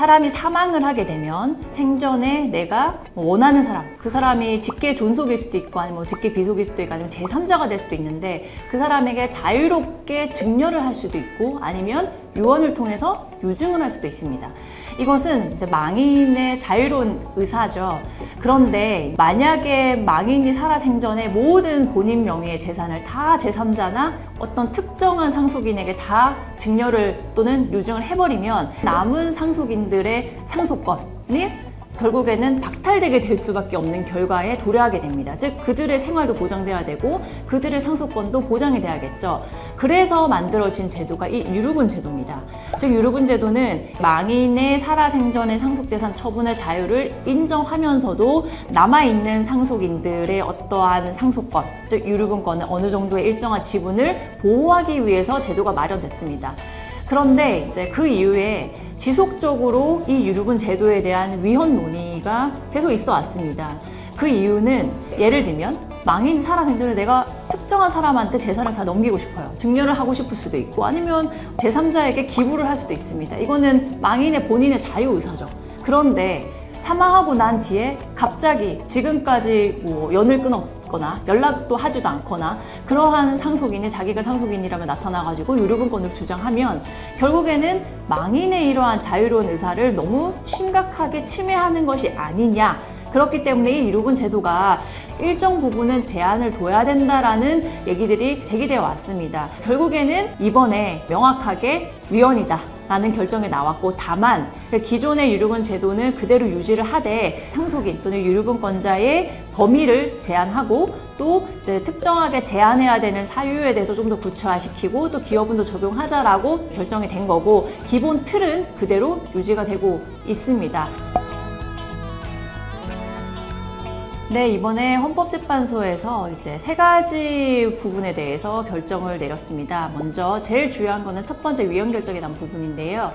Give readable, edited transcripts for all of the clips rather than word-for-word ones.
사람이 사망을 하게 되면 생전에 내가 원하는 사람, 그 사람이 직계 존속일 수도 있고 아니면 직계 비속일 수도 있고 아니면 제3자가 될 수도 있는데 그 사람에게 자유롭게 증여를 할 수도 있고 아니면 유언을 통해서 유증을 할 수도 있습니다. 이것은 이제 망인의 자유로운 의사죠. 그런데 만약에 망인이 살아생전에 모든 본인 명의의 재산을 다 제3자나 어떤 특정한 상속인에게 다 증여를 또는 유증을 해버리면 남은 상속인들의 상속권이 결국에는 박탈되게 될 수밖에 없는 결과에 도래하게 됩니다. 즉 그들의 생활도 보장돼야 되고 그들의 상속권도 보장이 돼야겠죠. 그래서 만들어진 제도가 이 유류분 제도입니다. 즉 유류분 제도는 망인의 살아생전의 상속재산 처분의 자유를 인정하면서도 남아있는 상속인들의 어떠한 상속권, 즉 유류분권은 어느 정도의 일정한 지분을 보호하기 위해서 제도가 마련됐습니다. 그런데 이제 그 이후에 지속적으로 이 유류분 제도에 대한 위헌 논의가 계속 있어 왔습니다. 그 이유는 예를 들면 망인이 살아생전에 내가 특정한 사람한테 재산을 다 넘기고 싶어요. 증여를 하고 싶을 수도 있고 아니면 제3자에게 기부를 할 수도 있습니다. 이거는 망인의 본인의 자유의사죠. 그런데 사망하고 난 뒤에 갑자기 지금까지 연을 끊었거나 연락도 하지도 않거나 그러한 상속인이 자기가 상속인이라면 나타나가지고 유류분권을 주장하면 결국에는 망인의 이러한 자유로운 의사를 너무 심각하게 침해하는 것이 아니냐. 그렇기 때문에 이 유류분 제도가 일정 부분은 제한을 둬야 된다라는 얘기들이 제기되어 왔습니다. 결국에는 이번에 명확하게 위헌이다. 라는 결정이 나왔고 다만 기존의 유류분 제도는 그대로 유지를 하되 상속인 또는 유류분권자의 범위를 제한하고 또 이제 특정하게 제한해야 되는 사유에 대해서 좀 더 구체화시키고 또 기여분도 적용하자라고 결정이 된 거고 기본 틀은 그대로 유지가 되고 있습니다. 네, 이번에 헌법재판소에서 이제 3가지 부분에 대해서 결정을 내렸습니다. 먼저 제일 중요한 거는 첫 번째 위헌 결정이 난 부분인데요.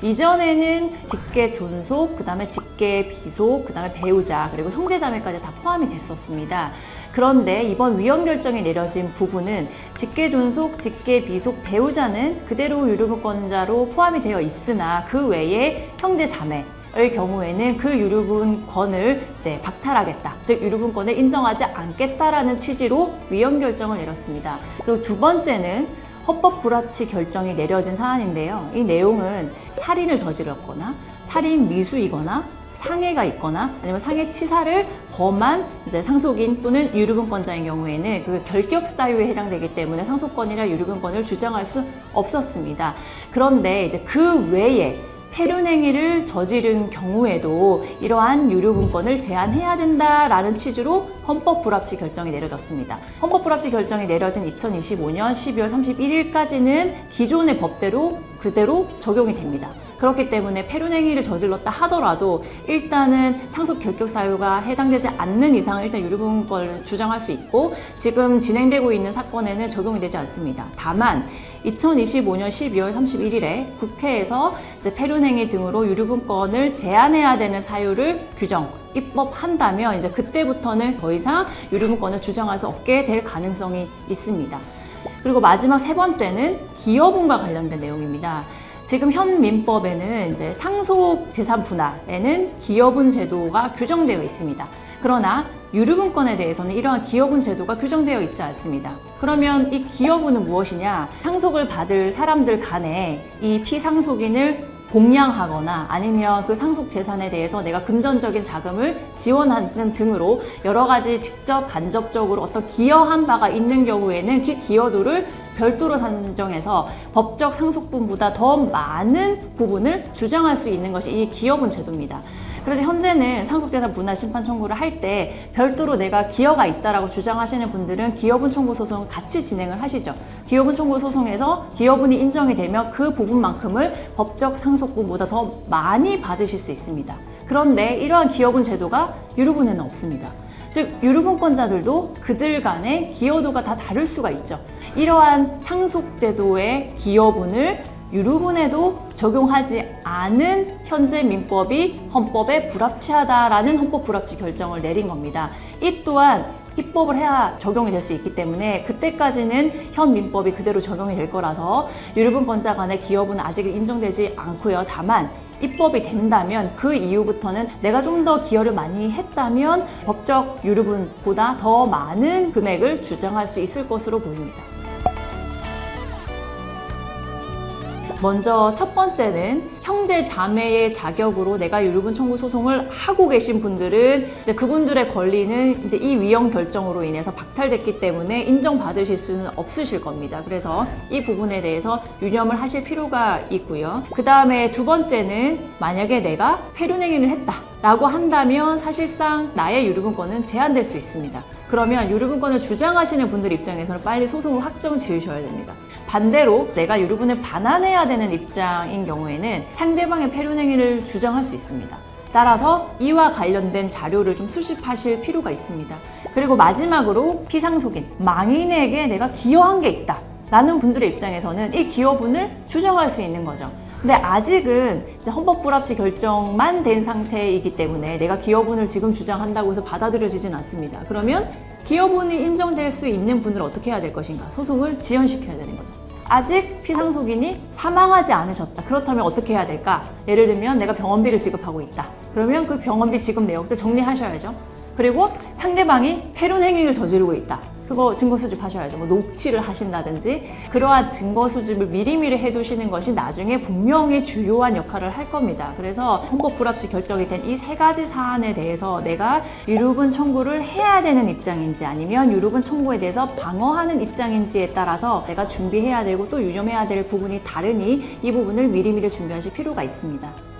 이전에는 직계 존속, 그 다음에 직계 비속, 그 다음에 배우자, 그리고 형제자매까지 다 포함이 됐었습니다. 그런데 이번 위헌 결정이 내려진 부분은 직계 존속, 직계 비속, 배우자는 그대로 유류분권자로 포함이 되어 있으나 그 외에 형제자매, 의 경우에는 그 유류분권을 이제 박탈하겠다. 즉 유류분권을 인정하지 않겠다라는 취지로 위헌 결정을 내렸습니다. 그리고 두 번째는 헌법 불합치 결정이 내려진 사안인데요. 이 내용은 살인을 저질렀거나 살인 미수이거나 상해가 있거나 아니면 상해치사를 범한 이제 상속인 또는 유류분권자인 경우에는 그 결격 사유에 해당되기 때문에 상속권이나 유류분권을 주장할 수 없었습니다. 그런데 이제 그 외에 폐륜행위를 저지른 경우에도 이러한 유류분권을 제한해야 된다라는 취지로 헌법 불합치 결정이 내려졌습니다. 헌법 불합치 결정이 내려진 2025년 12월 31일까지는 기존의 법대로 그대로 적용이 됩니다. 그렇기 때문에 폐륜행위를 저질렀다 하더라도 일단은 상속 결격 사유가 해당되지 않는 이상 일단 유류분권을 주장할 수 있고 지금 진행되고 있는 사건에는 적용이 되지 않습니다. 다만 2025년 12월 31일에 국회에서 이제 폐륜행위 등으로 유류분권을 제한해야 되는 사유를 규정, 입법한다면 이제 그때부터는 더 이상 유류분권을 주장할 수 없게 될 가능성이 있습니다. 그리고 마지막 세 번째는 기여분과 관련된 내용입니다. 지금 현 민법에는 이제 상속 재산 분할에는 기여분 제도가 규정되어 있습니다. 그러나 유류분권에 대해서는 이러한 기여분 제도가 규정되어 있지 않습니다. 그러면 이 기여분은 무엇이냐? 상속을 받을 사람들 간에 이 피상속인을 공양하거나 아니면 그 상속 재산에 대해서 내가 금전적인 자금을 지원하는 등으로 여러 가지 직접 간접적으로 어떤 기여한 바가 있는 경우에는 그 기여도를 별도로 산정해서 법적 상속분보다 더 많은 부분을 주장할 수 있는 것이 이 기여분 제도입니다. 그래서 현재는 상속재산 분할 심판 청구를 할 때 별도로 내가 기여가 있다라고 주장하시는 분들은 기여분 청구 소송을 같이 진행을 하시죠. 기여분 청구 소송에서 기여분이 인정이 되면 그 부분만큼을 법적 상속분보다 더 많이 받으실 수 있습니다. 그런데 이러한 기여분 제도가 유류분에는 없습니다. 즉 유류분권자들도 그들 간의 기여도가 다 다를 수가 있죠. 이러한 상속제도의 기여분을 유류분에도 적용하지 않은 현재 민법이 헌법에 불합치하다라는 헌법 불합치 결정을 내린 겁니다. 이 또한 입법을 해야 적용이 될 수 있기 때문에 그때까지는 현 민법이 그대로 적용이 될 거라서 유류분권자 간의 기여분은 아직 인정되지 않고요. 다만 입법이 된다면 그 이후부터는 내가 좀 더 기여를 많이 했다면 법적 유류분보다 더 많은 금액을 주장할 수 있을 것으로 보입니다. 먼저 첫 번째는 형제 자매의 자격으로 내가 유류분 청구 소송을 하고 계신 분들은 이제 그분들의 권리는 이제 이 위헌 결정으로 인해서 박탈됐기 때문에 인정받으실 수는 없으실 겁니다. 그래서 이 부분에 대해서 유념을 하실 필요가 있고요. 그 다음에 두 번째는 만약에 내가 폐륜행위를 했다라고 한다면 사실상 나의 유류분권은 제한될 수 있습니다. 그러면 유류분권을 주장하시는 분들 입장에서는 빨리 소송을 확정 지으셔야 됩니다. 반대로 내가 유류분을 반환해야 되는 입장인 경우에는 상대방의 폐륜행위를 주장할 수 있습니다. 따라서 이와 관련된 자료를 좀 수집하실 필요가 있습니다. 그리고 마지막으로 피상속인, 망인에게 내가 기여한 게 있다 라는 분들의 입장에서는 이 기여분을 주장할 수 있는 거죠. 근데 아직은 이제 헌법 불합치 결정만 된 상태이기 때문에 내가 기여분을 지금 주장한다고 해서 받아들여지진 않습니다. 그러면 기여분이 인정될 수 있는 분들은 어떻게 해야 될 것인가? 소송을 지연시켜야 되는 거죠. 아직 피상속인이 사망하지 않으셨다. 그렇다면 어떻게 해야 될까? 예를 들면 내가 병원비를 지급하고 있다. 그러면 그 병원비 지급 내역들 정리하셔야죠. 그리고 상대방이 폐륜행위를 저지르고 있다. 그거 증거 수집하셔야죠. 뭐 녹취를 하신다든지 그러한 증거 수집을 미리미리 해두시는 것이 나중에 분명히 주요한 역할을 할 겁니다. 그래서 헌법 불합치 결정이 된 이 세 가지 사안에 대해서 내가 유류분 청구를 해야 되는 입장인지 아니면 유류분 청구에 대해서 방어하는 입장인지에 따라서 내가 준비해야 되고 또 유념해야 될 부분이 다르니 이 부분을 미리미리 준비하실 필요가 있습니다.